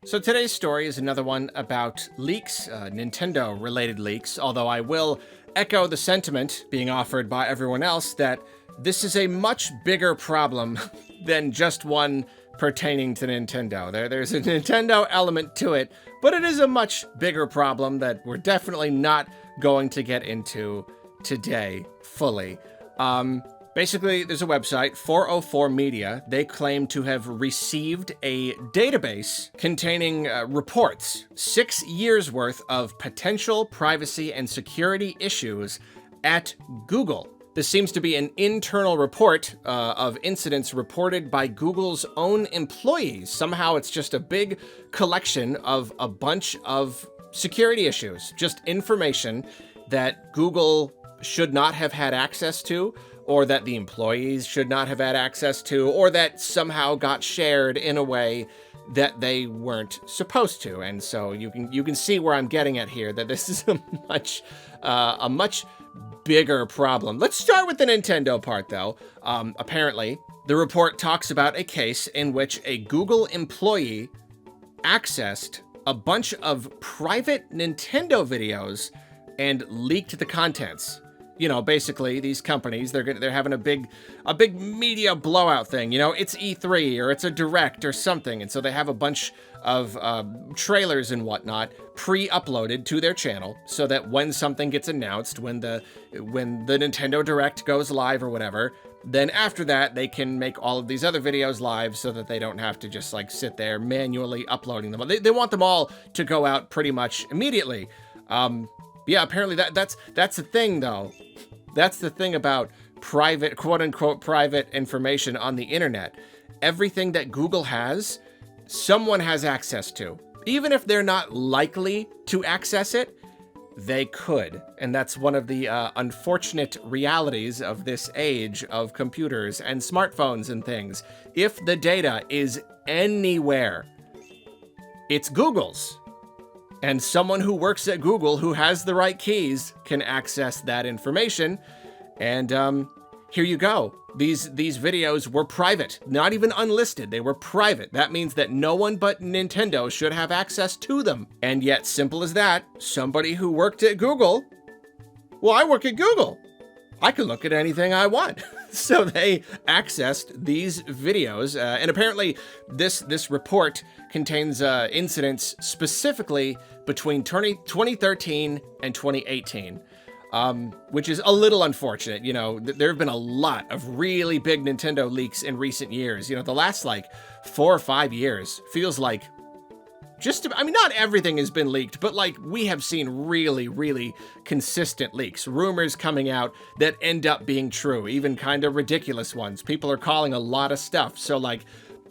So today's story is another one about leaks, Nintendo-related leaks, although I will echo the sentiment being offered by everyone else that this is a much bigger problem than just one pertaining to Nintendo. There's a Nintendo element to it, but it is a much bigger problem that we're definitely not going to get into today fully. Basically, there's a website, 404 Media. They claim to have received a database containing reports, 6 years worth of potential privacy and security issues at Google. This seems to be an internal report of incidents reported by Google's own employees. Somehow it's just a big collection of a bunch of security issues, just information that Google should not have had access to, or that the employees should not have had access to, or that somehow got shared in a way that they weren't supposed to. And so you can see where I'm getting at here, that this is a much bigger problem. Let's start with the Nintendo part, though. Apparently, the report talks about a case in which a Google employee accessed a bunch of private Nintendo videos and leaked the contents. You know, basically, these companies, they're having a big media blowout thing. You know, it's E3 or it's a Direct or something, and so they have a bunch of trailers and whatnot pre-uploaded to their channel, so that when something gets announced, when the Nintendo Direct goes live or whatever, then after that they can make all of these other videos live, so that they don't have to just like sit there manually uploading them. They want them all to go out pretty much immediately. Yeah, apparently that's the thing, though. That's the thing about private, quote-unquote, private information on the internet. Everything that Google has, someone has access to. Even if they're not likely to access it, they could. And that's one of the unfortunate realities of this age of computers and smartphones and things. If the data is anywhere, it's Google's. And someone who works at Google who has the right keys can access that information. And here you go. These videos were private, not even unlisted. They were private. That means that no one but Nintendo should have access to them. And yet, simple as that, somebody who worked at Google, well, I work at Google. I can look at anything I want. So they accessed these videos, and apparently this report contains incidents specifically between 2013 and 2018, which is a little unfortunate. You know, there have been a lot of really big Nintendo leaks in recent years. You know, the last like 4 or 5 years feels like I mean, not everything has been leaked, but like we have seen really, really consistent leaks, rumors coming out that end up being true, even kind of ridiculous ones. People are calling a lot of stuff. So like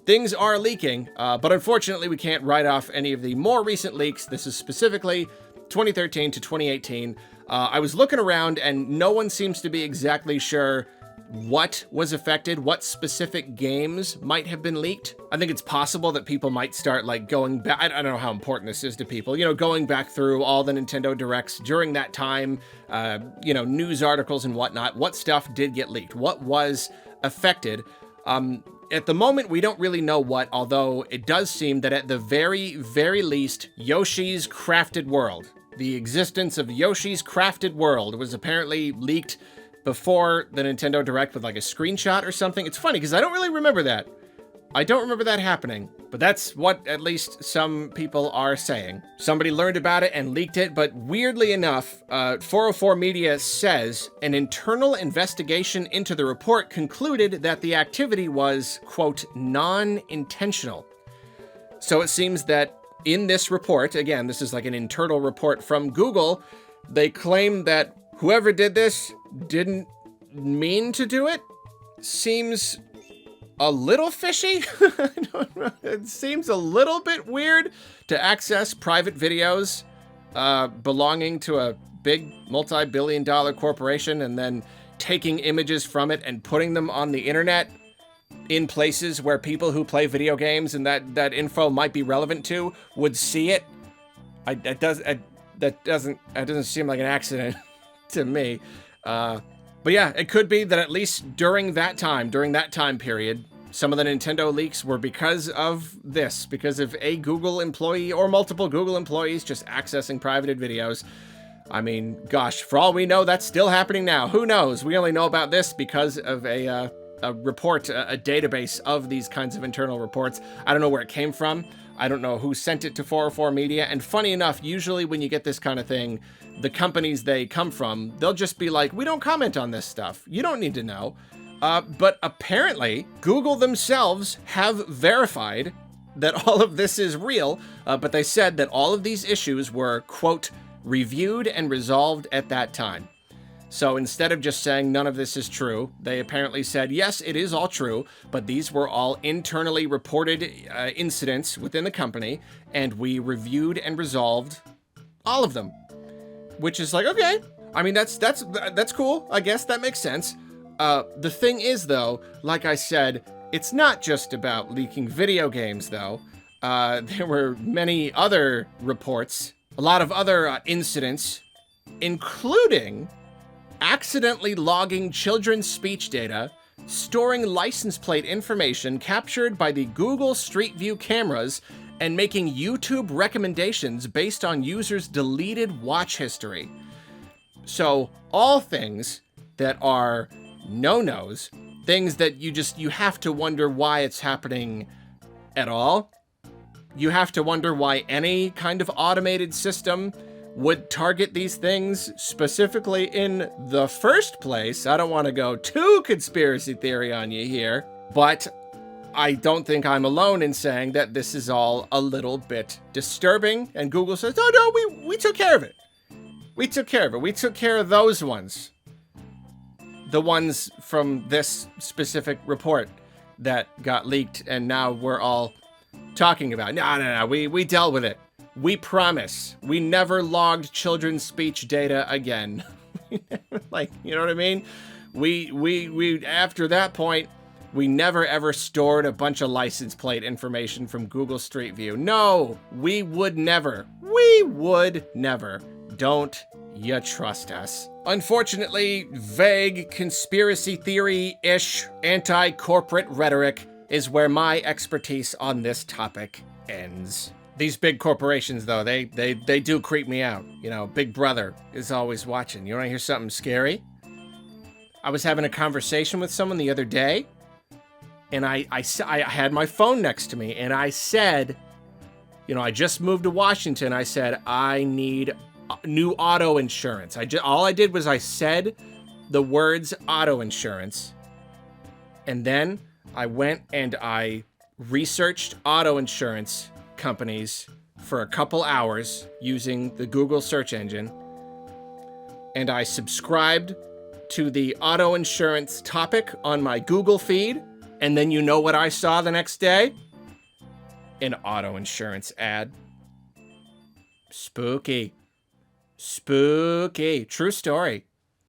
things are leaking, but unfortunately we can't write off any of the more recent leaks. This is specifically 2013 to 2018. I was looking around and no one seems to be exactly sure what was affected, what specific games might have been leaked. I think it's possible that people might start like going back. I don't know how important this is to people, you know, going back through all the Nintendo Directs during that time, you know, news articles and whatnot. What stuff did get leaked? What was affected? At the moment, we don't really know what, although it does seem that at the very, very least, Yoshi's Crafted World, the existence of Yoshi's Crafted World was apparently leaked before the Nintendo Direct with like a screenshot or something. It's funny because I don't really remember that. I don't remember that happening, but that's what at least some people are saying. Somebody learned about it and leaked it, but weirdly enough, 404 Media says an internal investigation into the report concluded that the activity was, quote, non-intentional. So it seems that in this report, again, this is like an internal report from Google, they claim that whoever did this didn't mean to do it. Seems a little fishy. I don't know. It seems a little bit weird to access private videos belonging to a big multi-billion-dollar corporation and then taking images from it and putting them on the internet in places where people who play video games and that info might be relevant to would see it. That doesn't seem like an accident to me. But yeah, it could be that at least during that time period, some of the Nintendo leaks were because of this, because of a Google employee or multiple Google employees just accessing privated videos. I mean, gosh, for all we know, that's still happening now. Who knows? We only know about this because of a report, a database of these kinds of internal reports. I don't know where it came from. I don't know who sent it to 404 Media. And funny enough, usually when you get this kind of thing, the companies they come from, they'll just be like, we don't comment on this stuff. You don't need to know. But apparently, Google themselves have verified that all of this is real, but they said that all of these issues were, quote, reviewed and resolved at that time. So instead of just saying none of this is true, they apparently said, yes, it is all true, but these were all internally reported incidents within the company, and we reviewed and resolved all of them. Which is like, okay. I mean, that's cool. I guess that makes sense. The thing is, though, like I said, it's not just about leaking video games, though. There were many other reports, a lot of other incidents, including accidentally logging children's speech data, storing license plate information captured by the Google Street View cameras, and making YouTube recommendations based on users' deleted watch history. So, all things that are no-nos, things that you have to wonder why it's happening at all. You have to wonder why any kind of automated system would target these things specifically in the first place. I don't want to go too conspiracy theory on you here, but I don't think I'm alone in saying that this is all a little bit disturbing. And Google says, oh no, we took care of it. We took care of it. We took care of those ones. The ones from this specific report that got leaked and now we're all talking about. No, we dealt with it. We promise. We never logged children's speech data again. Like, you know what I mean? We after that point, we never ever stored a bunch of license plate information from Google Street View. No, we would never. We would never. Don't you trust us? Unfortunately, vague conspiracy theory-ish anti-corporate rhetoric is where my expertise on this topic ends. These big corporations, though, they do creep me out. You know, Big Brother is always watching. You want to hear something scary? I was having a conversation with someone the other day, and I had my phone next to me, and I said, you know, I just moved to Washington. I said, I need new auto insurance. All I did was I said the words auto insurance, and then I went and I researched auto insurance companies for a couple hours using the Google search engine, and I subscribed to the auto insurance topic on my Google feed, and then you know what I saw the next day? An auto insurance ad. Spooky. Spooky. True story.